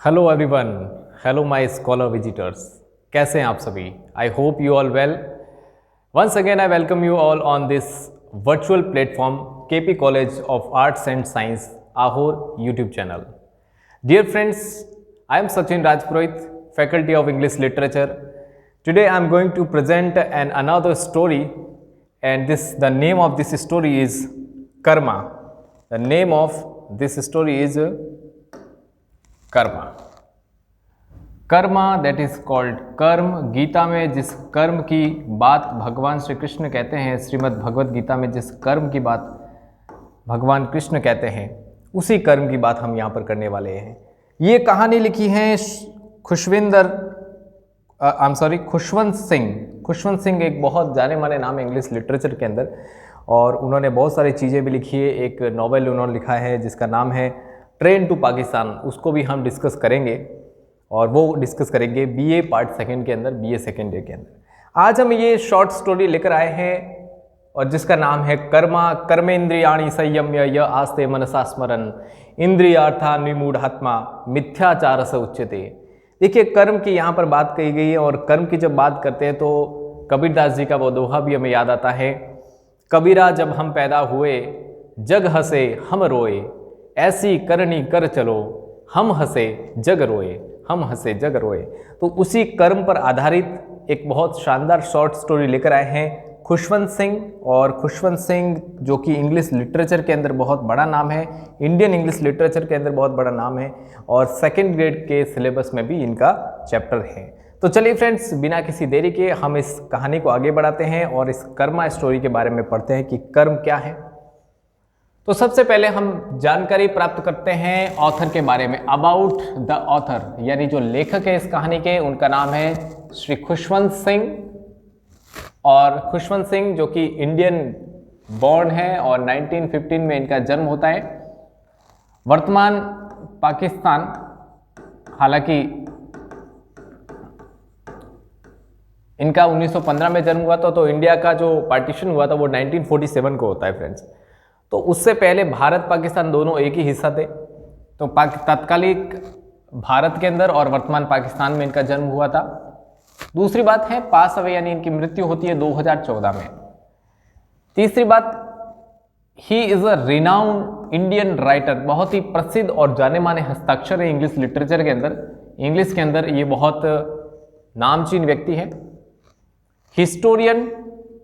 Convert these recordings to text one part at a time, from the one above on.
Hello everyone, hello my scholar visitors. कैसे हैं आप सभी? I hope you all well. Once again I welcome you all on this virtual platform KP college of arts and science Ahore YouTube channel. Dear friends, I am Sachin Rajpurohit, faculty of English literature. Today I am going to present an another story and the name of this story is karma. The name of this story is Karma. Karma that is called कर्म। गीता में जिस कर्म की बात भगवान श्री कृष्ण कहते हैं, श्रीमद् भगवत गीता में जिस कर्म की बात भगवान कृष्ण कहते हैं, उसी कर्म की बात हम यहाँ पर करने वाले हैं। ये कहानी लिखी है खुशवंत सिंह। खुशवंत सिंह एक बहुत जाने माने नाम है इंग्लिश लिटरेचर के अंदर, और उन्होंने बहुत सारी चीज़ें भी लिखी है। एक नॉवेल उन्होंने लिखा है जिसका नाम है ट्रेन टू पाकिस्तान, उसको भी हम डिस्कस करेंगे, और वो डिस्कस करेंगे बीए पार्ट सेकंड के अंदर, बीए सेकंड ईयर के अंदर। आज हम ये शॉर्ट स्टोरी लेकर आए हैं और जिसका नाम है कर्मा। कर्मेंद्रियाणि संयम्य य आस्ते मनसा स्मरन् इंद्रियार्था निमूढ़ात्मा मिथ्याचार स उच्यते। देखिए, कर्म की यहाँ पर बात कही गई है, और कर्म की जब बात करते हैं तो कबीरदास जी का वो दोहा भी हमें याद आता है। कबीरा जब हम पैदा हुए, जग हंसे हम रोए, ऐसी करनी कर चलो, हम हंसे जग रोए, हम हंसे जग रोए। तो उसी कर्म पर आधारित एक बहुत शानदार शॉर्ट स्टोरी लेकर आए हैं खुशवंत सिंह। और खुशवंत सिंह जो कि इंग्लिश लिटरेचर के अंदर बहुत बड़ा नाम है, इंडियन इंग्लिश लिटरेचर के अंदर बहुत बड़ा नाम है, और सेकेंड ग्रेड के सिलेबस में भी इनका चैप्टर है। तो चलिए फ्रेंड्स, बिना किसी देरी के हम इस कहानी को आगे बढ़ाते हैं और इस कर्मा स्टोरी के बारे में पढ़ते हैं कि कर्म क्या है। तो सबसे पहले हम जानकारी प्राप्त करते हैं ऑथर के बारे में, अबाउट द ऑथर, यानी जो लेखक है इस कहानी के, उनका नाम है श्री खुशवंत सिंह। और खुशवंत सिंह जो कि इंडियन बॉर्न है और 1915 में इनका जन्म होता है। वर्तमान पाकिस्तान, हालांकि इनका 1915 में जन्म हुआ था, तो इंडिया का जो पार्टीशन हुआ था वो 1947 को होता है फ्रेंड्स। तो उससे पहले भारत पाकिस्तान दोनों एक ही हिस्सा थे। तो तत्कालिक भारत के अंदर और वर्तमान पाकिस्तान में इनका जन्म हुआ था। दूसरी बात है पास अवे, यानी इनकी मृत्यु होती है 2014 में। तीसरी बात, he is a renowned Indian writer, बहुत ही प्रसिद्ध और जाने माने हस्ताक्षर है इंग्लिश लिटरेचर के अंदर। इंग्लिश के अंदर ये बहुत नामचीन व्यक्ति है। हिस्टोरियन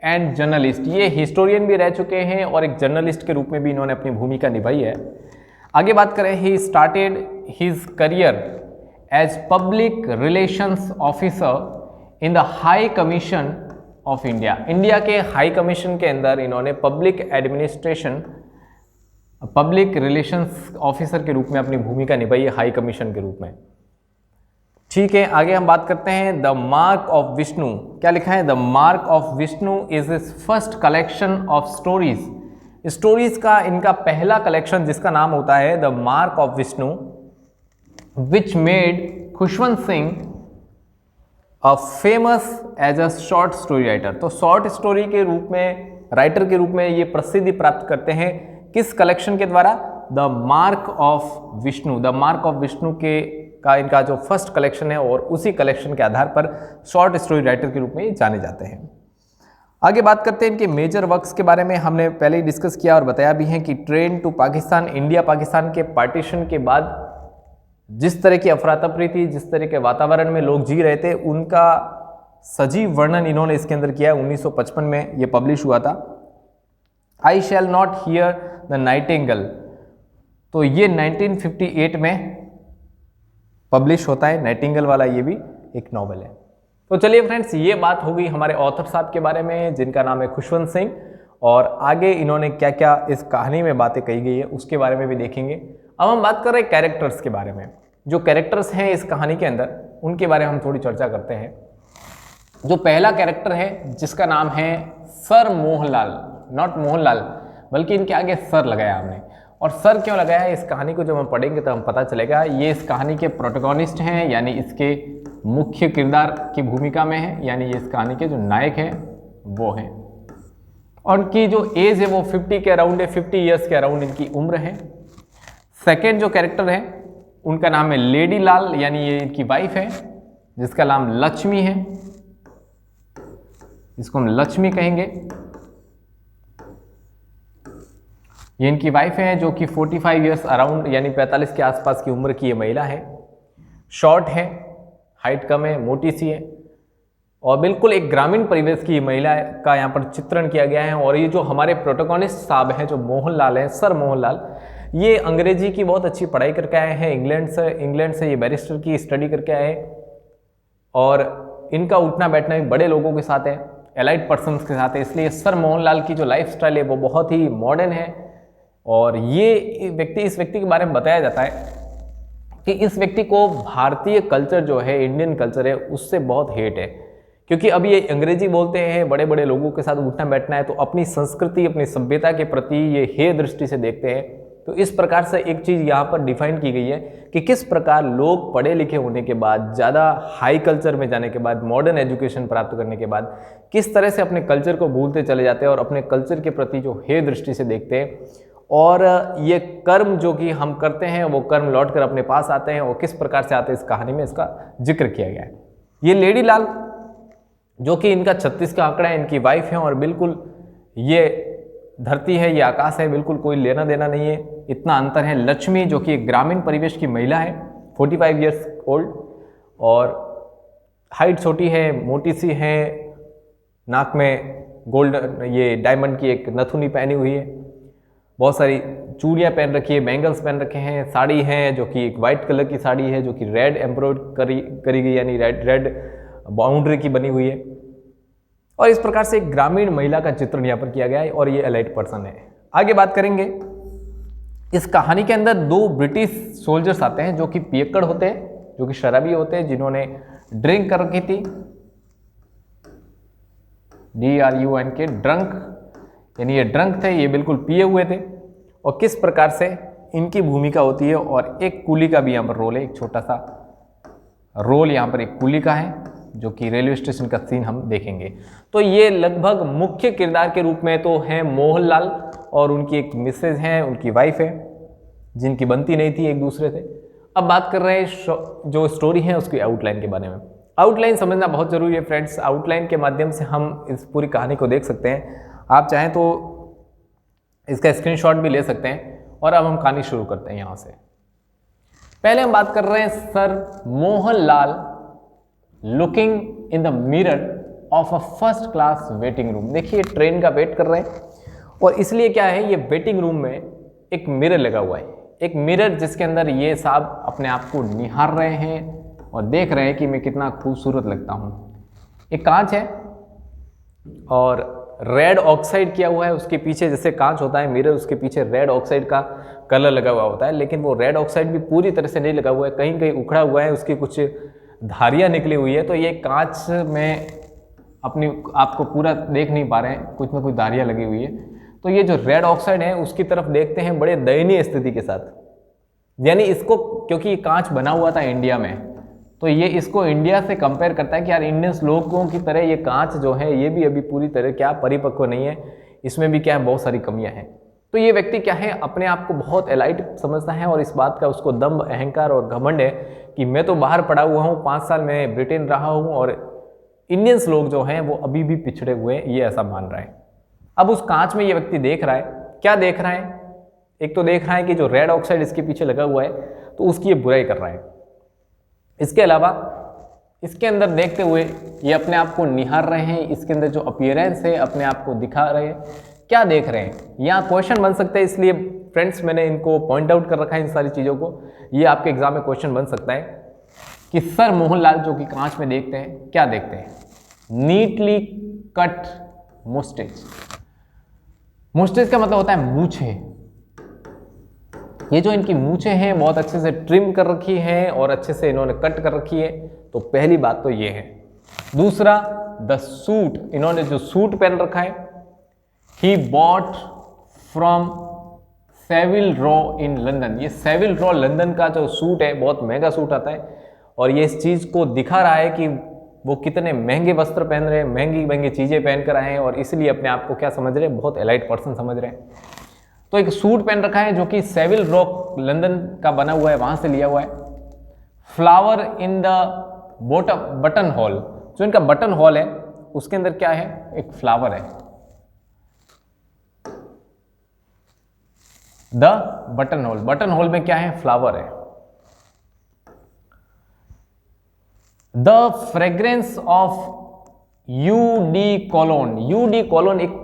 एंड जर्नलिस्ट, ये हिस्टोरियन भी रह चुके हैं और एक जर्नलिस्ट के रूप में भी इन्होंने अपनी भूमिका निभाई है। आगे बात करें, he started his career as public relations officer in the high commission of India. India के हाई कमीशन के अंदर इन्होंने public administration, public relations officer के रूप में अपनी भूमिका निभाई है, हाई कमीशन के रूप में। ठीक है, आगे हम बात करते हैं द मार्क ऑफ विष्णु। क्या लिखा है? The mark of Vishnu is his first collection of stories. Stories का इनका पहला कलेक्शन जिसका नाम होता है the mark of Vishnu, which made Khushwant Singh a famous as a short story writer. तो शॉर्ट स्टोरी के रूप में, राइटर के रूप में ये प्रसिद्धि प्राप्त करते हैं किस कलेक्शन के द्वारा? The mark of Vishnu. The mark of Vishnu के का इनका जो फर्स्ट कलेक्शन है, और उसी कलेक्शन के आधार पर शॉर्ट स्टोरी राइटर के रूप में ये जाने जाते हैं। आगे बात करते हैं इनके मेजर वर्क्स के बारे में। हमने पहले ही डिस्कस किया और बताया भी है कि train to Pakistan, India Pakistan के पार्टीशन के बाद जिस तरह की अफरा तफरी थी, जिस तरह के वातावरण में लोग जी रहे थे, उनका सजीव वर्णन इन्होंने इसके अंदर किया है। 1955 में ये पब्लिश हुआ था। I shall not hear the nightingale, तो ये 1958 में पब्लिश होता है। नाइटिंगेल वाला ये भी एक नॉवेल है। तो चलिए फ्रेंड्स, ये बात हो गई हमारे ऑथर साहब के बारे में, जिनका नाम है खुशवंत सिंह, और आगे इन्होंने क्या क्या इस कहानी में बातें कही गई है उसके बारे में भी देखेंगे। अब हम बात कर रहे हैं कैरेक्टर्स के बारे में। जो कैरेक्टर्स हैं इस कहानी के अंदर, उनके बारे में हम थोड़ी चर्चा करते हैं। जो पहला कैरेक्टर है जिसका नाम है सर मोहनलाल, नॉट मोहनलाल, बल्कि इनके आगे सर लगाया हमने। और सर क्यों लगाया है, इस कहानी को जब हम पढ़ेंगे तो हम पता चलेगा। ये इस कहानी के प्रोटोगोनिस्ट हैं, यानी इसके मुख्य किरदार की भूमिका में है, यानी ये इस कहानी के जो नायक हैं वो हैं। और उनकी जो एज है वो 50 के अराउंड है, 50 ईयर्स के अराउंड इनकी उम्र है। सेकेंड जो कैरेक्टर है उनका नाम है लेडी लाल, यानी ये इनकी वाइफ है जिसका नाम लक्ष्मी है, इसको हम लक्ष्मी कहेंगे। ये इनकी वाइफ है जो कि 45 इयर्स अराउंड यानी 45 के आसपास की उम्र की ये महिला है। शॉर्ट है, हाइट कम है, मोटी सी है और बिल्कुल एक ग्रामीण परिवेश की महिला का यहाँ पर चित्रण किया गया है। और ये जो हमारे प्रोटोकॉनिस्ट साहब हैं जो मोहनलाल हैं, सर मोहनलाल, ये अंग्रेजी की बहुत अच्छी पढ़ाई करके आए हैं, इंग्लैंड से ये बैरिस्टर की स्टडी करके आए हैं और इनका उठना बैठना भी बड़े लोगों के साथ है, एलाइट पर्सन्स के साथ है, इसलिए सर मोहनलाल की जो लाइफस्टाइल है वो बहुत ही मॉडर्न है। और ये इस व्यक्ति के बारे में बताया जाता है कि इस व्यक्ति को भारतीय कल्चर जो है, इंडियन कल्चर है, उससे बहुत हेट है, क्योंकि अब ये अंग्रेजी बोलते हैं, बड़े बड़े लोगों के साथ उठना बैठना है, तो अपनी संस्कृति, अपनी सभ्यता के प्रति ये हे दृष्टि से देखते हैं। तो इस प्रकार से एक चीज़ यहाँ पर डिफाइन की गई है कि किस प्रकार लोग पढ़े लिखे होने के बाद, ज़्यादा हाई कल्चर में जाने के बाद, मॉडर्न एजुकेशन प्राप्त करने के बाद किस तरह से अपने कल्चर को भूलते चले जाते हैं और अपने कल्चर के प्रति जो हे दृष्टि से देखते हैं। और ये कर्म जो कि हम करते हैं वो कर्म लौट कर अपने पास आते हैं और किस प्रकार से आते हैं, इस कहानी में इसका जिक्र किया गया है। ये लेडी लाल जो कि इनका 36 का आंकड़ा है, इनकी वाइफ है और बिल्कुल ये धरती है, ये आकाश है, बिल्कुल कोई लेना देना नहीं है, इतना अंतर है। लक्ष्मी जो कि एक ग्रामीण परिवेश की महिला है, 45 इयर्स ओल्ड और हाइट छोटी है, मोटी सी है, नाक में गोल्ड ये डायमंड की एक नथुनी पहनी हुई है, बहुत सारी चूड़ियाँ पहन रखी है, बैंगल्स पहन रखे हैं, साड़ी है जो कि एक वाइट कलर की साड़ी है जो कि रेड एम्ब्रॉयडरी करी गई, यानी रेड बाउंड्री की बनी हुई है। और इस प्रकार से एक ग्रामीण महिला का चित्रण यहाँ पर किया गया है और ये एलाइट पर्सन है। आगे बात करेंगे, इस कहानी के अंदर 2 ब्रिटिश सोल्जर्स आते हैं जो कि पियक्कड़ होते हैं, जो कि शराबी होते हैं, जिन्होंने ड्रिंक कर रखी थी, DRUNK, ड्रंक, यानी ये ड्रंक थे, ये बिल्कुल पिए हुए थे। और किस प्रकार से इनकी भूमिका होती है, और एक कूली का भी यहाँ पर रोल है, एक छोटा सा रोल यहाँ पर एक कूली का है जो कि रेलवे स्टेशन का सीन हम देखेंगे। तो ये लगभग मुख्य किरदार के रूप में तो हैं मोहनलाल और उनकी एक मिसेज हैं, उनकी वाइफ है, जिनकी बनती नहीं थी एक दूसरे से। अब बात कर रहे हैं जो स्टोरी है उसकी आउटलाइन के बारे में। आउटलाइन समझना बहुत जरूरी है फ्रेंड्स, आउटलाइन के माध्यम से हम इस पूरी कहानी को देख सकते हैं। आप चाहें तो इसका स्क्रीनशॉट भी ले सकते हैं। और अब हम कहानी शुरू करते हैं यहाँ से। पहले हम बात कर रहे हैं sir Mohanlal looking in the mirror of a first class waiting room. देखिए ट्रेन का वेट कर रहे हैं और इसलिए क्या है, ये वेटिंग रूम में एक मिरर लगा हुआ है, एक मिरर जिसके अंदर ये साहब अपने आप को निहार रहे हैं और देख रहे हैं कि मैं कितना खूबसूरत लगता हूँ। एक कांच है और रेड ऑक्साइड किया हुआ है उसके पीछे, जैसे कांच होता है मिरर, उसके पीछे रेड ऑक्साइड का कलर लगा हुआ होता है, लेकिन वो रेड ऑक्साइड भी पूरी तरह से नहीं लगा हुआ है, कहीं कहीं उखड़ा हुआ है, उसकी कुछ धारियाँ निकली हुई है। तो ये कांच में अपनी आपको पूरा देख नहीं पा रहे हैं, कुछ ना कुछ धारियाँ लगी हुई है। तो ये जो रेड ऑक्साइड है उसकी तरफ देखते हैं बड़े दयनीय स्थिति के साथ, यानी इसको, क्योंकि ये कांच बना हुआ था इंडिया में, तो ये इसको इंडिया से कंपेयर करता है कि यार इंडियंस लोगों की तरह ये कांच जो है ये भी अभी पूरी तरह क्या परिपक्व नहीं है, इसमें भी क्या है बहुत सारी कमियां हैं। तो ये व्यक्ति क्या है, अपने आप को बहुत एलाइट समझता है और इस बात का उसको दम्भ, अहंकार और घमंड है कि मैं तो बाहर पढ़ा हुआ हूँ, 5 साल मैं ब्रिटेन रहा हूँ और इंडियंस लोग जो हैं वो अभी भी पिछड़े हुए हैं, ये ऐसा मान रहा है। अब उस कांच में ये व्यक्ति देख रहा है, क्या देख रहा है, एक तो देख रहा है कि जो रेड ऑक्साइड इसके पीछे लगा हुआ है तो उसकी ये बुराई कर रहा है। इसके अलावा इसके अंदर देखते हुए ये अपने आप को निहार रहे हैं, इसके अंदर जो अपीयरेंस है अपने आप को दिखा रहे हैं, क्या देख रहे हैं, यहाँ क्वेश्चन बन सकता है। इसलिए फ्रेंड्स मैंने इनको पॉइंट आउट कर रखा है इन सारी चीज़ों को, ये आपके एग्जाम में क्वेश्चन बन सकता है कि सर मोहनलाल जो कि कांच में देखते हैं, क्या देखते हैं, नीटली कट मुस्टेच। मुस्टेच का मतलब होता है मूछे। ये जो इनकी मूछें हैं बहुत अच्छे से ट्रिम कर रखी हैं और अच्छे से इन्होंने कट कर रखी है, तो पहली बात तो ये है। दूसरा, द सूट, इन्होंने जो सूट पहन रखा है, he bought from swivel raw in London. ये सेविल रॉ लंदन का जो सूट है बहुत महंगा सूट आता है और ये इस चीज़ को दिखा रहा है कि वो कितने महंगे वस्त्र पहन रहे हैं, महंगी महंगी चीज़ें पहन कर आए हैं और इसलिए अपने आप को क्या समझ रहे हैं, बहुत एलाइट पर्सन समझ रहे हैं। तो एक सूट पहन रखा है जो कि सेविल रॉक लंदन का बना हुआ है, वहां से लिया हुआ है। Flower in the button hall, जो इनका बटन हॉल है उसके अंदर क्या है, एक फ्लावर है। द बटन होल में क्या है, फ्लावर है। The fragrance of eau de cologne, eau de cologne एक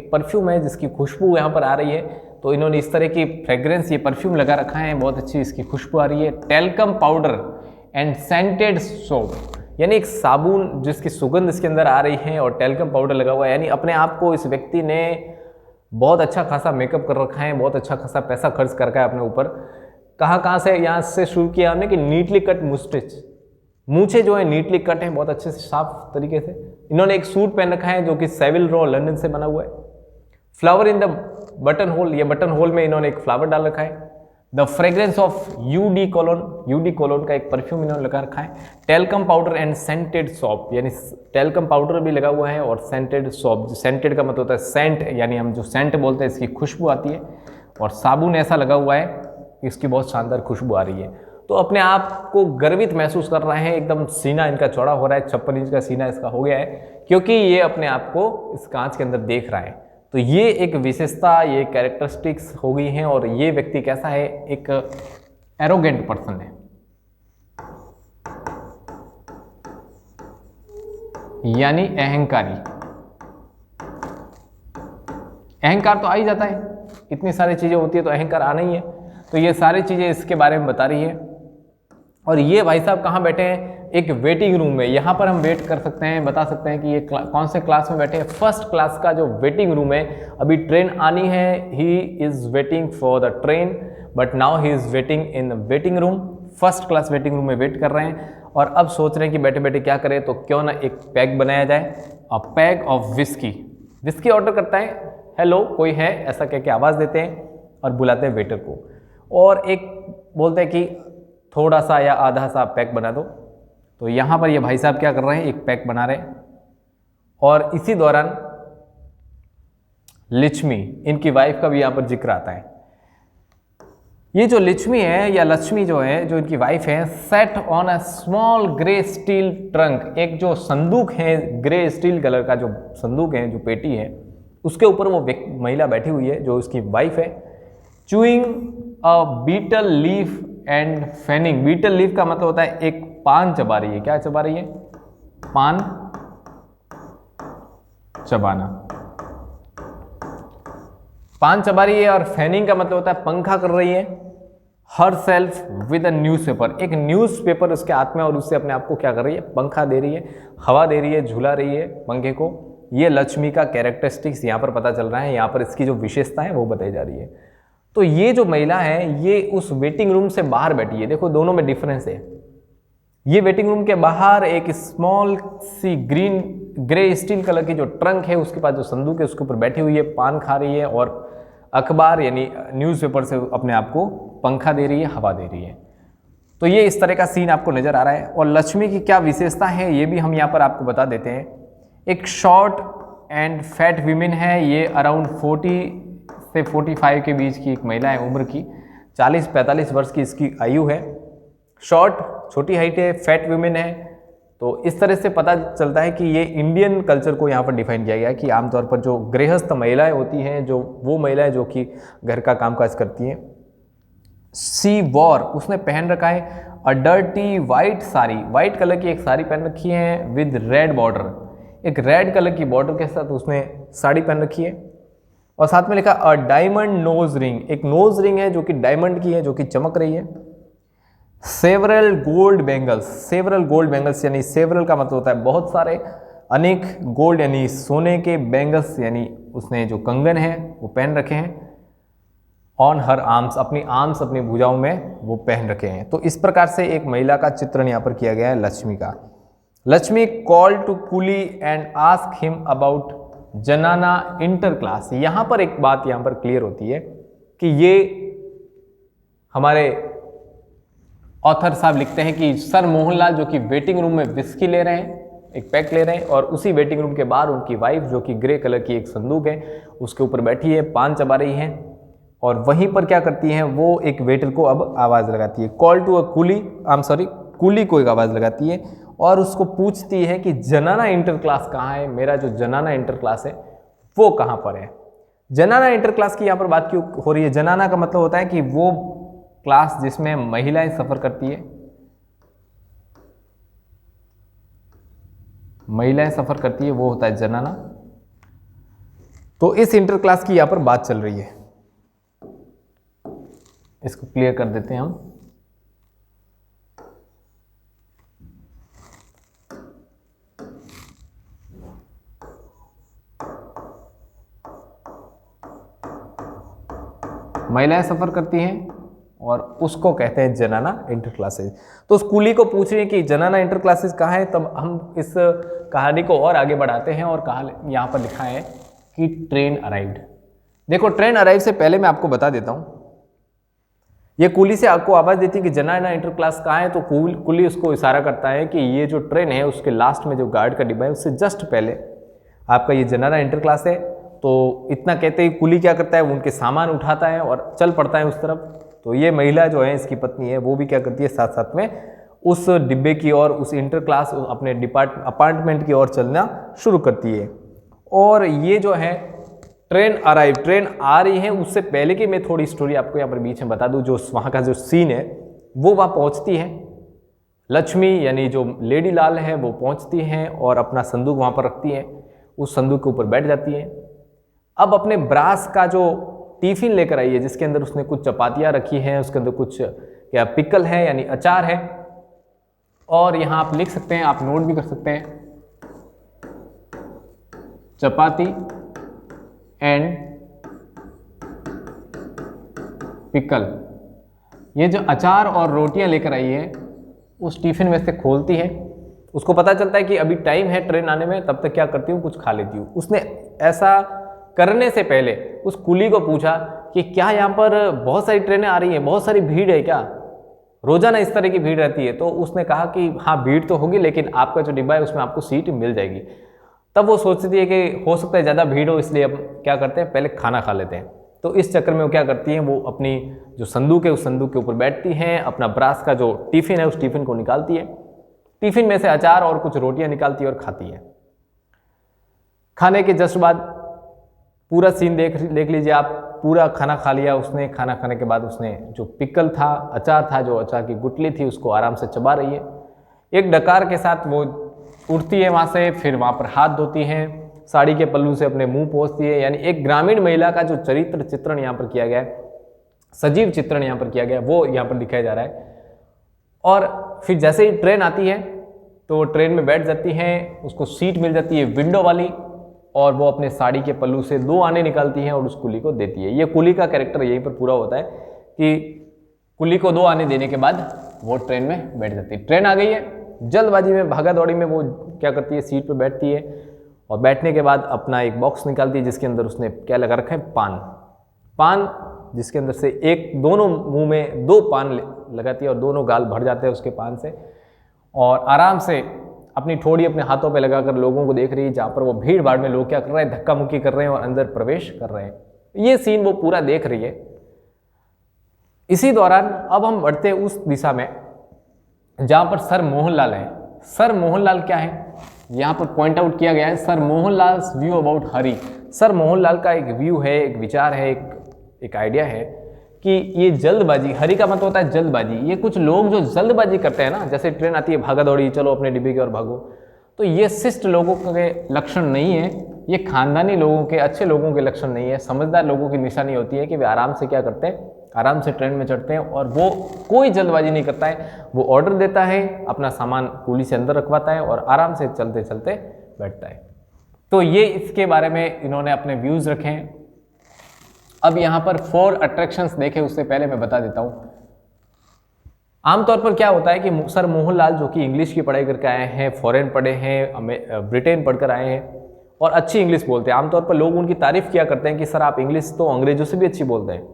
परफ्यूम है जिसकी खुशबू यहां पर आ रही है। तो इन्होंने इस तरह की फ्रेग्रेंस, ये परफ्यूम लगा रखा है, बहुत अच्छी इसकी खुशबू आ रही है। Talcum powder and scented soap, यानी एक साबुन जिसकी सुगंध इसके अंदर आ रही है और टेल्कम पाउडर लगा हुआ है, यानी अपने आप को इस व्यक्ति ने बहुत अच्छा खासा मेकअप कर रखा है, बहुत अच्छा खासा पैसा खर्च कर रखा है अपने ऊपर। कहाँ से, यहाँ से शुरू किया हमने कि नीटली कट मुस्टिच, मूछे जो है नीटली कट है, बहुत अच्छे से साफ तरीके से। इन्होंने एक सूट पहन रखा है जो कि सेविल रॉ लंदन से बना हुआ है। Flower in the button hole, ये बटन होल में इन्होंने एक फ्लावर डाल रखा है। The fragrance of eau de cologne का एक परफ्यूम इन्होंने लगा रखा है। Talcum powder and scented soap, यानी टेल्कम पाउडर भी लगा हुआ है और सेंटेड सॉप, सेंटेड का मतलब होता है सेंट, यानी हम जो सेंट बोलते हैं इसकी खुशबू आती है। और साबुन ऐसा लगा हुआ है कि इसकी बहुत शानदार खुशबू आ रही है। तो अपने आप को गर्वित महसूस कर रहे हैं, एकदम सीना इनका चौड़ा हो रहा है, 56 इंच का सीना इसका हो गया है, क्योंकि ये अपने आप को इस कांच के अंदर देख रहा है। तो ये एक विशेषता, ये कैरेक्टरिस्टिक्स हो गई हैं। और ये व्यक्ति कैसा है, एक एरोगेंट पर्सन है, यानी अहंकारी। अहंकार तो आ ही जाता है, इतनी सारी चीजें होती है तो अहंकार आना ही है। तो ये सारी चीजें इसके बारे में बता रही है। और ये भाई साहब कहाँ बैठे हैं, एक वेटिंग रूम में। यहाँ पर हम वेट कर सकते हैं, बता सकते हैं कि ये कौन से क्लास में बैठे हैं। फर्स्ट क्लास का जो वेटिंग रूम है, अभी ट्रेन आनी है, he is waiting for the train, but now he is waiting in the waiting room. First class waiting room में वेट कर रहे हैं और अब सोच रहे हैं कि बैठे बैठे क्या करें, तो क्यों ना एक पैक बनाया जाए। A pack of whisky order करता है, हेलो कोई है, ऐसा कह के आवाज़ देते हैं और बुलाते हैं वेटर को। और एक बोलते हैं कि थोड़ा सा या आधा सा पैक बना दो। तो यहाँ पर ये भाई साहब क्या कर रहे हैं, एक पैक बना रहे हैं। और इसी दौरान लक्ष्मी, इनकी वाइफ का भी यहाँ पर जिक्र आता है। ये जो लक्ष्मी है या लक्ष्मी जो है, जो इनकी वाइफ है, set on a small grey steel trunk, एक जो संदूक है ग्रे स्टील कलर का, जो संदूक है, जो पेटी है, उसके ऊपर वो महिला बैठी हुई है जो इसकी वाइफ है। Chewing a betel leaf and फेनिंग, betel leaf का मतलब होता है एक पान चबा रही है। क्या चबा रही है, पान चबाना, पान चबा रही है। और फैनिंग का मतलब होता है पंखा कर रही है। Her self with a newspaper, एक न्यूज़पेपर उसके हाथ में और उससे अपने आप को क्या कर रही है, पंखा दे रही है, हवा दे रही है, झूला रही है पंखे को। ये लक्ष्मी का कैरेक्टरिस्टिक्स यहाँ पर पता चल रहा है, यहाँ पर इसकी जो विशेषता है वो बताई जा रही है। तो ये जो महिला है ये उस वेटिंग रूम से बाहर बैठी है, देखो दोनों में डिफरेंस है। ये वेटिंग रूम के बाहर एक small C grey steel colour की जो ट्रंक है, उसके पास जो संदूक है उसके ऊपर बैठी हुई है, पान खा रही है और अखबार यानी न्यूज़पेपर से अपने आप को पंखा दे रही है, हवा दे रही है। तो ये इस तरह का सीन आपको नजर आ रहा है। और लक्ष्मी की क्या विशेषता है ये भी हम यहाँ पर आपको बता देते हैं। एक शॉर्ट एंड फैट वीमेन है, ये अराउंड 40 से 45 के बीच की एक महिला है, उम्र की 40-45 वर्ष की इसकी आयु है। शॉर्ट, छोटी हाइट है, फैट वीमेन है। तो इस तरह से पता चलता है कि ये इंडियन कल्चर को यहाँ पर डिफाइन किया गया है कि आमतौर पर जो गृहस्थ महिलाएं होती हैं, जो वो महिलाएं जो कि घर का कामकाज करती हैं। सी वॉर, उसने पहन रखा है a dirty white sari, white colour की एक साड़ी पहन रखी है विद रेड बॉर्डर, एक रेड कलर की बॉर्डर के साथ उसने साड़ी पहन रखी है। और साथ में लिखा अ डायमंड नोज रिंग, एक नोज रिंग है जो कि डायमंड की है, जो कि चमक रही है। सेवरल गोल्ड बैंगल्स, यानी सेवरल का मतलब होता है बहुत सारे, अनेक, गोल्ड यानी सोने के, बैंगल्स यानी उसने जो कंगन है वो पहन रखे हैं। ऑन हर आर्म्स, अपनी भुजाओं में वो पहन रखे हैं। तो इस प्रकार से एक महिला का चित्रण यहाँ पर किया गया है लक्ष्मी का। Lakshmi call to coolie and ask him about zenana inter class. यहाँ पर एक बात यहाँ पर क्लियर होती है कि ये हमारे ऑथर साहब लिखते हैं कि सर मोहनलाल जो कि वेटिंग रूम में विस्की ले रहे हैं, एक पैक ले रहे हैं और उसी वेटिंग रूम के बाहर उनकी वाइफ जो कि ग्रे कलर की एक संदूक है उसके ऊपर बैठी है, पान चबा रही है और वहीं पर क्या करती हैं वो एक वेटर को अब आवाज़ लगाती है, कॉल टू अ कूली, कूली को एक आवाज़ लगाती है और उसको पूछती है कि जनाना इंटर क्लास कहाँ है, मेरा जो जनाना इंटर क्लास है वो कहाँ पर है। जनाना इंटर क्लास की यहाँ पर बात क्यों हो रही है? जनाना का मतलब होता है कि वो क्लास जिसमें महिलाएं सफ़र करती है, महिलाएं सफ़र करती है वो होता है जनाना। तो इस इंटर क्लास की यहाँ पर बात चल रही है, इसको क्लियर कर देते हैं हम। महिलाएं सफ़र करती हैं और उसको कहते हैं जनाना इंटर क्लासेस। तो उस कूली को पूछ रही है कि जनाना इंटर क्लासेस कहाँ है। तब हम इस कहानी को और आगे बढ़ाते हैं और कहा यहाँ पर लिखा है कि ट्रेन अराइव्ड। देखो ट्रेन अराइव से पहले मैं आपको बता देता हूँ, ये कूली से आपको आवाज़ देती है कि जनाना इंटर क्लास कहाँ है। तो कूली उसको इशारा करता है कि ये जो ट्रेन है उसके लास्ट में जो गार्ड का डिब्बा है उससे जस्ट पहले आपका ये जनाना इंटर क्लास है। तो इतना कहते ही कुली क्या करता है, वो उनके सामान उठाता है और चल पड़ता है उस तरफ। तो ये महिला जो है इसकी पत्नी है वो भी क्या करती है, साथ साथ में उस डिब्बे की ओर, उस इंटर क्लास अपने अपार्टमेंट की ओर चलना शुरू करती है। और ये जो है ट्रेन आ रही है उससे पहले की मैं थोड़ी स्टोरी आपको यहाँ पर बीच में बता दूँ। जो वहाँ का जो सीन है वो वहाँ पहुँचती है, लक्ष्मी यानी जो लेडी लाल है वो पहुँचती हैं और अपना संदूक वहाँ पर रखती है, उस संदूक के ऊपर बैठ जाती है। अब अपने ब्रास का जो टिफिन लेकर आई है जिसके अंदर उसने कुछ चपातियाँ रखी हैं, उसके अंदर कुछ क्या पिकल है यानी अचार है। और यहाँ आप लिख सकते हैं, आप नोट भी कर सकते हैं, चपाती एंड पिकल। ये जो अचार और रोटियां लेकर आई है उस टिफिन में से खोलती है, उसको पता चलता है कि अभी टाइम है ट्रेन आने में, तब तक क्या करती हूँ कुछ खा लेती हूँ। उसने ऐसा करने से पहले उस कुली को पूछा कि क्या यहाँ पर बहुत सारी ट्रेनें आ रही हैं, बहुत सारी भीड़ है क्या, रोजाना इस तरह की भीड़ रहती है। तो उसने कहा कि हाँ भीड़ तो होगी लेकिन आपका जो डिब्बा है उसमें आपको सीट मिल जाएगी। तब वो सोचती है कि हो सकता है ज़्यादा भीड़ हो, इसलिए अब क्या करते हैं पहले खाना खा लेते हैं। तो इस चक्कर में वो क्या करती हैं, वो अपनी जो संदूक है उस संदूक के ऊपर बैठती हैं, अपना ब्रास का जो टिफ़िन है उस टिफ़िन को निकालती है, टिफ़िन में से अचार और कुछ रोटियां निकालती है और खाती है। खाने के जस्ट बाद पूरा सीन देख लीजिए आप, पूरा खाना खा लिया उसने। खाना खाने के बाद उसने जो पिकल था, अचार था, जो अचार की गुटली थी उसको आराम से चबा रही है। एक डकार के साथ वो उठती है वहाँ से, फिर वहाँ पर हाथ धोती हैं, साड़ी के पल्लू से अपने मुंह पोंछती है। यानी एक ग्रामीण महिला का जो चरित्र चित्रण यहाँ पर किया गया है, सजीव चित्रण यहाँ पर किया गया है, वो यहाँ पर दिखाया जा रहा है। और फिर जैसे ही ट्रेन आती है तो वो ट्रेन में बैठ जाती हैं, उसको सीट मिल जाती है विंडो वाली, और वो अपने साड़ी के पल्लू से 2 आने निकालती हैं और उस कुली को देती है। ये कुली का कैरेक्टर यहीं पर पूरा होता है कि कुली को 2 आने देने के बाद वो ट्रेन में बैठ जाती है। ट्रेन आ गई है, जल्दबाजी में भागा दौड़ी में वो क्या करती है, सीट पर बैठती है और बैठने के बाद अपना एक बॉक्स निकालती है जिसके अंदर उसने क्या लगा रखा है, पान, जिसके अंदर से दोनों मुंह में 2 पान लगाती है और दोनों गाल भर जाते हैं उसके पान से, और आराम से अपनी ठोड़ी अपने हाथों पे लगाकर लोगों को देख रही है, जहाँ पर वो भीड़ भाड़ में लोग क्या कर रहे हैं, धक्का मुक्की कर रहे हैं और अंदर प्रवेश कर रहे हैं। ये सीन वो पूरा देख रही है। इसी दौरान अब हम बढ़ते हैं उस दिशा में जहाँ पर सर मोहनलाल है। सर मोहनलाल क्या है, यहाँ पर पॉइंट आउट किया गया है, sir Mohanlal view about Hari. Sir Mohanlal का एक व्यू है, एक विचार है, एक आइडिया है कि ये जल्दबाजी, हरी का मतलब होता है जल्दबाजी, ये कुछ लोग जो जल्दबाजी करते हैं ना, जैसे ट्रेन आती है भागा दौड़ी, चलो अपने डिब्बे की ओर भागो, तो ये शिष्ट लोगों के लक्षण नहीं है, ये खानदानी लोगों के, अच्छे लोगों के लक्षण नहीं है। समझदार लोगों की निशानी होती है कि वे आराम से क्या करते हैं, आराम से ट्रेन में चढ़ते हैं और वो कोई जल्दबाजी नहीं करता है, वो ऑर्डर देता है, अपना सामान कुली से अंदर रखवाता है और आराम से चलते चलते बैठता है। तो ये इसके बारे में इन्होंने अपने व्यूज़ रखे हैं। अब यहाँ पर 4 अट्रैक्शंस देखे उससे पहले मैं बता देता हूँ। आमतौर पर क्या होता है कि सर मोहनलाल जो कि इंग्लिश की पढ़ाई करके आए हैं, फॉरेन पढ़े हैं, ब्रिटेन पढ़कर आए हैं और अच्छी इंग्लिश बोलते हैं। आमतौर पर लोग उनकी तारीफ़ किया करते हैं कि सर आप इंग्लिश तो अंग्रेजों से भी अच्छी बोलते हैं।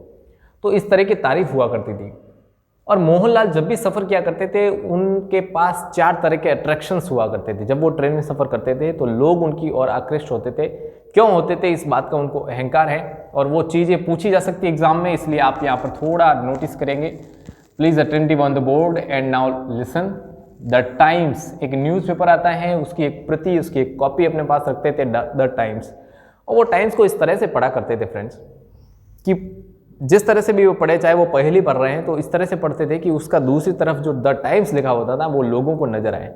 तो इस तरह की तारीफ़ हुआ करती थी। और मोहनलाल जब भी सफ़र किया करते थे उनके पास 4 तरह के अट्रैक्शंस हुआ करते थे। जब वो ट्रेन में सफ़र करते थे तो लोग उनकी ओर आकृष्ट होते थे। क्यों होते थे, इस बात का उनको अहंकार है और वो चीज़ें पूछी जा सकती है एग्जाम में, इसलिए आप यहाँ पर थोड़ा नोटिस करेंगे। Please attentive on the board and now listen. The times एक न्यूज़पेपर आता है, उसकी एक प्रति, उसकी एक कॉपी अपने पास रखते थे, द टाइम्स। और वो टाइम्स को इस तरह से पढ़ा करते थे फ्रेंड्स कि जिस तरह से भी वो पढ़े, चाहे वो पहली पढ़ रहे हैं तो इस तरह से पढ़ते थे कि उसका दूसरी तरफ जो द टाइम्स लिखा होता था वो लोगों को नजर आए।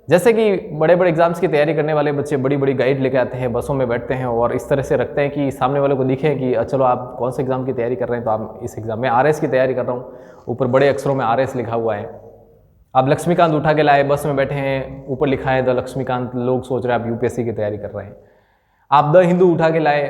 जैसे कि बड़े बड़े एग्जाम्स की तैयारी करने वाले बच्चे बड़ी बड़ी गाइड लेके आते हैं, बसों में बैठते हैं और इस तरह से रखते हैं कि सामने वाले को दिखे कि चलो आप कौन से एग्जाम की तैयारी कर रहे हैं, तो आप इस एग्जाम में RS की तैयारी कर रहा हूँ, ऊपर बड़े अक्षरों में RS लिखा हुआ है। आप लक्ष्मीकांत उठा के लाए, बस में बैठे हैं, ऊपर लिखा है द लक्ष्मीकांत, लोग सोच रहे हैं आप UPSC की तैयारी कर रहे हैं। आप द हिंदू उठा के लाए,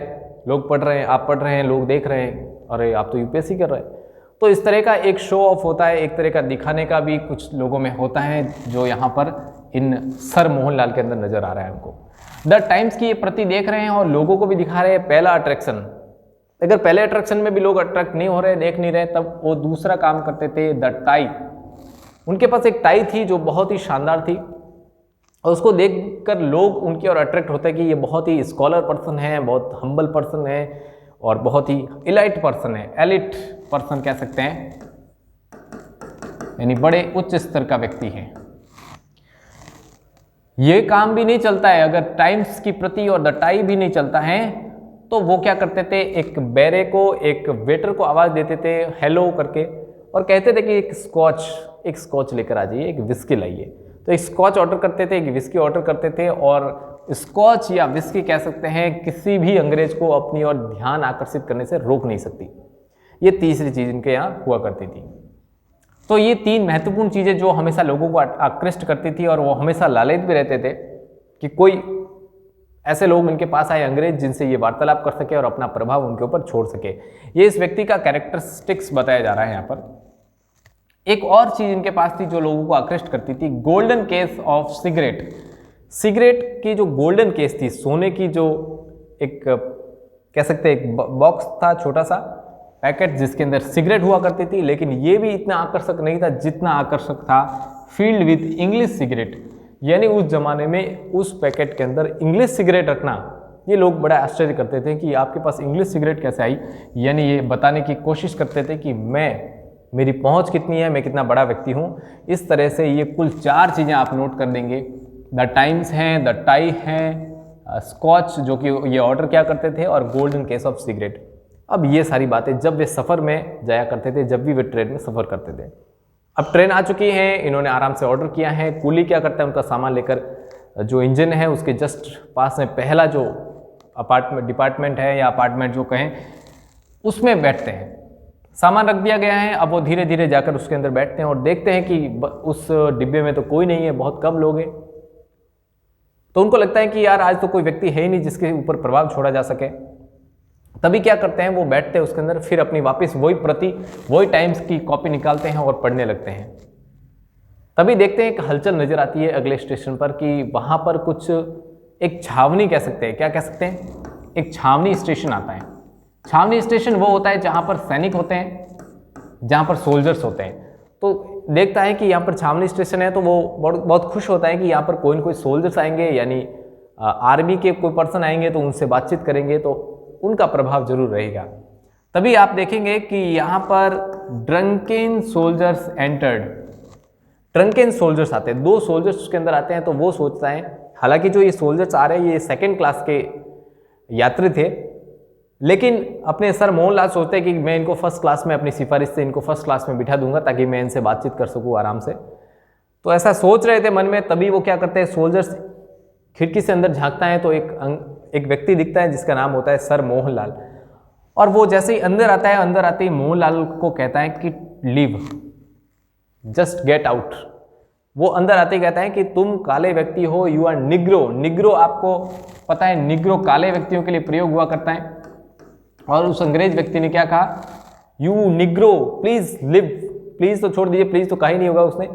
लोग पढ़ रहे हैं, आप पढ़ रहे हैं, लोग देख रहे हैं, अरे आप तो UPSC कर रहे हैं। तो इस तरह का एक शो ऑफ होता है, एक तरह का दिखाने का भी कुछ लोगों में होता है, जो यहाँ पर इन सर मोहनलाल के अंदर नजर आ रहा है हमको। द टाइम्स की ये प्रति देख रहे हैं और लोगों को भी दिखा रहे हैं। पहला अट्रैक्शन, अगर पहले अट्रैक्शन में भी लोग अट्रैक्ट नहीं हो रहे, देख नहीं रहे, तब वो दूसरा काम करते थे, द टाई। उनके पास एक टाई थी जो बहुत ही शानदार थी और उसको देखकर लोग उनकी ओर अट्रैक्ट होते हैं कि ये बहुत ही स्कॉलर पर्सन है, बहुत हम्बल पर्सन है और बहुत ही इलाइट पर्सन है। एलिट पर्सन कह सकते हैं, यानी बड़े उच्च स्तर का व्यक्ति है। ये काम भी नहीं चलता है अगर टाइम्स की प्रति और द टाई भी नहीं चलता है, तो वो क्या करते थे, एक बेरे को, एक वेटर को आवाज़ देते थे हेलो करके और कहते थे कि एक स्कॉच लेकर आ जाइए, एक विस्की लाइए। तो एक स्कॉच ऑर्डर करते थे, एक विस्की ऑर्डर करते थे और स्कॉच या विस्की कह सकते हैं किसी भी अंग्रेज को अपनी ओर ध्यान आकर्षित करने से रोक नहीं सकती। ये तीसरी चीज़ इनके यहाँ हुआ करती थी। तो ये 3 महत्वपूर्ण चीज़ें जो हमेशा लोगों को आकृष्ट करती थी और वो हमेशा लालच भी रहते थे कि कोई ऐसे लोग इनके पास आए अंग्रेज जिनसे ये वार्तालाप कर सके और अपना प्रभाव उनके ऊपर छोड़ सके। ये इस व्यक्ति का कैरेक्टरिस्टिक्स बताया जा रहा है यहाँ पर। एक और चीज़ इनके पास थी जो लोगों को आकृष्ट करती थी, golden case of cigarette. Cigarette की जो गोल्डन केस थी, सोने की जो एक कह सकते हैं एक बॉक्स था, छोटा सा पैकेट जिसके अंदर सिगरेट हुआ करती थी, लेकिन ये भी इतना आकर्षक नहीं था जितना आकर्षक था फील्ड विद इंग्लिश सिगरेट। यानी उस जमाने में उस पैकेट के अंदर इंग्लिश सिगरेट रखना, ये लोग बड़ा आश्चर्य करते थे कि आपके पास इंग्लिश सिगरेट कैसे आई। यानी ये बताने की कोशिश करते थे कि मेरी पहुंच कितनी है, मैं कितना बड़ा व्यक्ति हूं। इस तरह से ये कुल 4 चीज़ें आप नोट कर देंगे। द टाइम्स हैं, द टाई हैं, स्कॉच जो कि ये ऑर्डर क्या करते थे, और गोल्डन केस ऑफ सिगरेट। अब ये सारी बातें जब वे सफ़र में जाया करते थे, जब भी वे ट्रेन में सफ़र करते थे। अब ट्रेन आ चुकी है, इन्होंने आराम से ऑर्डर किया है। कूली क्या करता है, उनका सामान लेकर जो इंजन है उसके जस्ट पास में पहला जो डिपार्टमेंट है या अपार्टमेंट जो कहें, उसमें बैठते हैं। सामान रख दिया गया है, अब वो धीरे धीरे जाकर उसके अंदर बैठते हैं और देखते हैं कि उस डिब्बे में तो कोई नहीं है, बहुत कम लोग हैं। तो उनको लगता है कि यार आज तो कोई व्यक्ति है ही नहीं जिसके ऊपर प्रभाव छोड़ा जा सके। तभी क्या करते हैं, वो बैठते हैं उसके अंदर, फिर अपनी वापस वही टाइम्स की कॉपी निकालते हैं और पढ़ने लगते हैं। तभी देखते हैं एक हलचल नजर आती है अगले स्टेशन पर कि वहां पर कुछ एक छावनी कह सकते हैं, क्या कह सकते हैं, एक छावनी स्टेशन आता है। छावनी स्टेशन वो होता है जहां पर सैनिक होते हैं, जहां पर सोल्जर्स होते हैं। तो देखता है कि यहाँ पर छावनी स्टेशन है, तो वो बहुत खुश होता है कि यहाँ पर कोई न कोई सोल्जर्स आएंगे, यानी आर्मी के कोई पर्सन आएंगे तो उनसे बातचीत करेंगे तो उनका प्रभाव जरूर रहेगा। तभी आप देखेंगे कि यहाँ पर ड्रंकेन सोल्जर्स एंटर्ड। ड्रंकेन सोल्जर्स आते हैं, 2 सोल्जर्स उसके अंदर आते हैं। तो वो सोचता है, हालांकि जो ये सोल्जर्स आ रहे हैं ये 2nd क्लास के यात्री थे, लेकिन अपने सर मोहनलाल सोचते हैं कि मैं इनको 1st क्लास में अपनी सिफारिश से इनको 1st क्लास में बिठा दूंगा ताकि मैं इनसे बातचीत कर सकूं आराम से। तो ऐसा सोच रहे थे मन में। तभी वो क्या करते हैं, सोल्जर्स खिड़की से अंदर झांकता है तो एक व्यक्ति दिखता है जिसका नाम होता है सर मोहनलाल। और वो जैसे ही अंदर आता है, अंदर आते ही मोहनलाल को कहता है कि लीव, जस्ट गेट आउट। वो अंदर आते ही कहता है कि तुम काले व्यक्ति हो, यू आर निग्रो। निग्रो आपको पता है, निग्रो काले व्यक्तियों के लिए प्रयोग हुआ करता है। और उस अंग्रेज व्यक्ति ने क्या कहा, you Negro please live. Please तो छोड़ दीजिए, प्लीज तो कहा ही नहीं होगा उसने,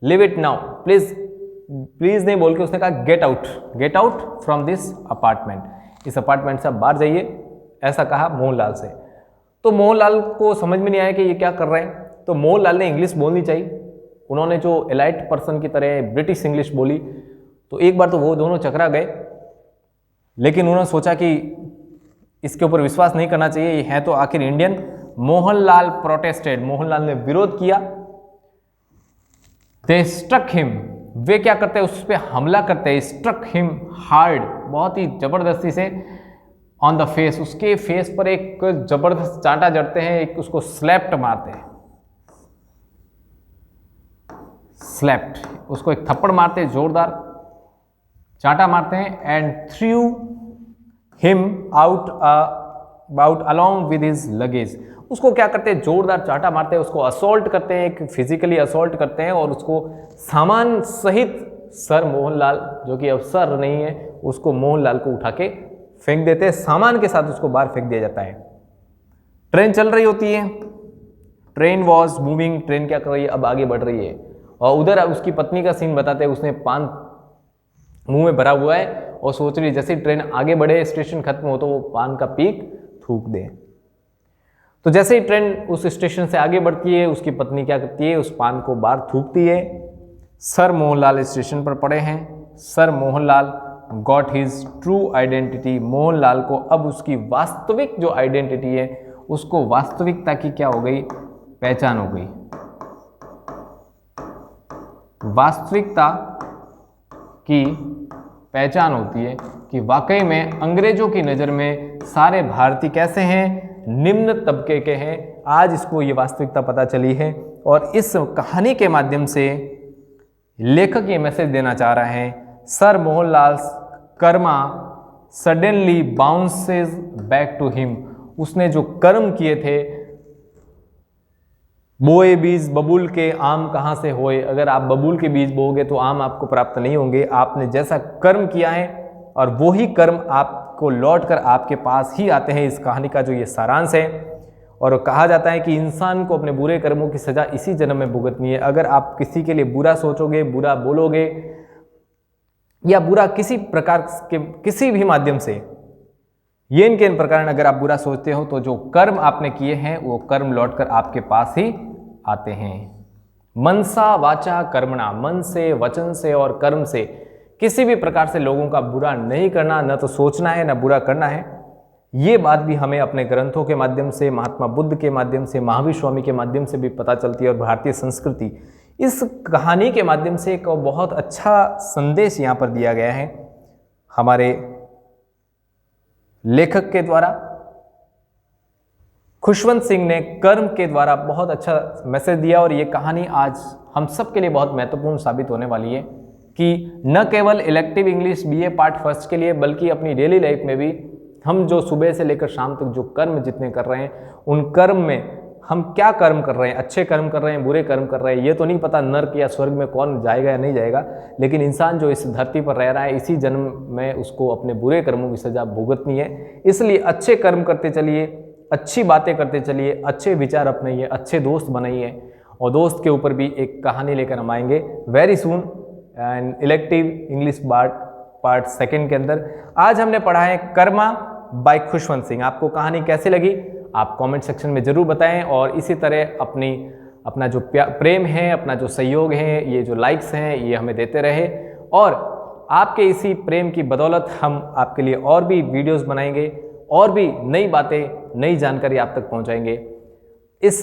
लिव इट नाउ, प्लीज नहीं बोल के उसने कहा get out from this apartment, इस अपार्टमेंट से आप बाहर जाइए, ऐसा कहा मोहनलाल से। तो मोहनलाल को समझ में नहीं आया कि ये क्या कर रहे हैं। तो मोहनलाल ने इंग्लिश बोलनी चाहिए। उन्होंने जो एलाइट पर्सन की तरह ब्रिटिश इंग्लिश बोली, तो एक बार तो वो दोनों चकरा गए, लेकिन उन्होंने सोचा कि इसके ऊपर विश्वास नहीं करना चाहिए, ये है तो आखिर इंडियन। मोहनलाल प्रोटेस्टेड, मोहनलाल ने विरोध किया। दे स्ट्रक हिम, वे क्या करते हैं, उस पर हमला करते हैं। स्ट्रक हिम हार्ड, बहुत ही जबरदस्ती से, ऑन द फेस, उसके फेस पर एक जबरदस्त चांटा जड़ते हैं, एक उसको स्लैप्ट मारते हैं, स्लैप्ट, उसको एक थप्पड़ मारते हैं, जोरदार चांटा मारते हैं। And through him out along with his luggage, उसको क्या करते हैं, जोरदार चांटा मारते हैं, उसको असॉल्ट करते हैं, एक फिजिकली असॉल्ट करते हैं, और उसको सामान सहित सर मोहनलाल, जो कि अब सर नहीं है, उसको मोहनलाल को उठा के फेंक देते हैं, सामान के साथ उसको बाहर फेंक दिया जाता है। ट्रेन चल रही होती है, ट्रेन वॉज मूविंग, ट्रेन क्या कर रही है, अब आगे बढ़ रही है, और उधर उसकी पत्नी का सीन बताते हैं, उसने पान मुंह में भरा हुआ है और सोच रही जैसे ट्रेन आगे बढ़े, स्टेशन खत्म हो, तो वो पान का पीक थूक दे। तो जैसे ही ट्रेन उस स्टेशन से आगे बढ़ती है, उसकी पत्नी क्या करती है, उस पान को बाहर थूकती है। सर मोहनलाल स्टेशन पर पड़े हैं। Sir Mohanlal got his true identity, Mohanlal को अब उसकी वास्तविक जो आइडेंटिटी है, उसको वास्तविकता की क्या हो गई, पहचान हो गई। वास्तविकता की पहचान होती है कि वाकई में अंग्रेजों की नज़र में सारे भारतीय कैसे हैं, निम्न तबके के हैं। आज इसको ये वास्तविकता पता चली है, और इस कहानी के माध्यम से लेखक ये मैसेज देना चाह रहे हैं, sir Mohanlal karma suddenly bounces back to him, उसने जो कर्म किए थे, बोए बीज बबूल के आम कहाँ से होए, अगर आप बबूल के बीज बोओगे तो आम आपको प्राप्त नहीं होंगे। आपने जैसा कर्म किया है और वही कर्म आपको लौट कर आपके पास ही आते हैं। इस कहानी का जो ये सारांश है, और कहा जाता है कि इंसान को अपने बुरे कर्मों की सज़ा इसी जन्म में भुगतनी है। अगर आप किसी के लिए बुरा सोचोगे, बुरा बोलोगे, या बुरा किसी प्रकार के किसी भी माध्यम से येन केन प्रकार अगर आप बुरा सोचते हो, तो जो कर्म आपने किए हैं वो कर्म लौटकर आपके पास ही आते हैं। मनसा वाचा कर्मणा, मन से, वचन से और कर्म से किसी भी प्रकार से लोगों का बुरा नहीं करना, न तो सोचना है न बुरा करना है। ये बात भी हमें अपने ग्रंथों के माध्यम से, महात्मा बुद्ध के माध्यम से, महावीर स्वामी के माध्यम से भी पता चलती है, और भारतीय संस्कृति इस कहानी के माध्यम से एक बहुत अच्छा संदेश यहाँ पर दिया गया है हमारे लेखक के द्वारा। खुशवंत सिंह ने कर्म के द्वारा बहुत अच्छा मैसेज दिया, और ये कहानी आज हम सब के लिए बहुत महत्वपूर्ण साबित होने वाली है कि न केवल elective English BA part first के लिए, बल्कि अपनी डेली लाइफ में भी हम जो सुबह से लेकर शाम तक जो कर्म जितने कर रहे हैं, उन कर्म में हम क्या कर्म कर रहे हैं, अच्छे कर्म कर रहे हैं, बुरे कर्म कर रहे हैं, ये तो नहीं पता नर्क या स्वर्ग में कौन जाएगा या नहीं जाएगा, लेकिन इंसान जो इस धरती पर रह रहा है, इसी जन्म में उसको अपने बुरे कर्मों की सजा भुगतनी है। इसलिए अच्छे कर्म करते चलिए, अच्छी बातें करते चलिए, अच्छे विचार अपनाइए, अच्छे दोस्त बनाइए। और दोस्त के ऊपर भी एक कहानी लेकर हम आएंगे very soon and elective English part second के अंदर। आज हमने पढ़ा है कर्मा बाय खुशवंत सिंह। आपको कहानी कैसी लगी आप कमेंट सेक्शन में ज़रूर बताएं, और इसी तरह अपना जो प्रेम है, अपना जो सहयोग है, ये जो लाइक्स हैं, ये हमें देते रहे, और आपके इसी प्रेम की बदौलत हम आपके लिए और भी वीडियोस बनाएंगे, और भी नई बातें, नई जानकारी आप तक पहुंचाएंगे। इस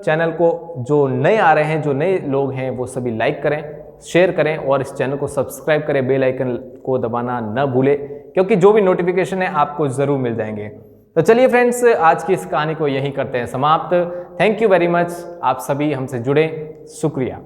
चैनल को जो नए आ रहे हैं, जो नए लोग हैं, वो सभी लाइक करें, शेयर करें, और इस चैनल को सब्सक्राइब करें, बेल आइकन को दबाना न भूलें, क्योंकि जो भी नोटिफिकेशन है आपको ज़रूर मिल जाएंगे। तो चलिए फ्रेंड्स, आज की इस कहानी को यहीं करते हैं समाप्त। थैंक यू वेरी मच, आप सभी हमसे जुड़े, शुक्रिया।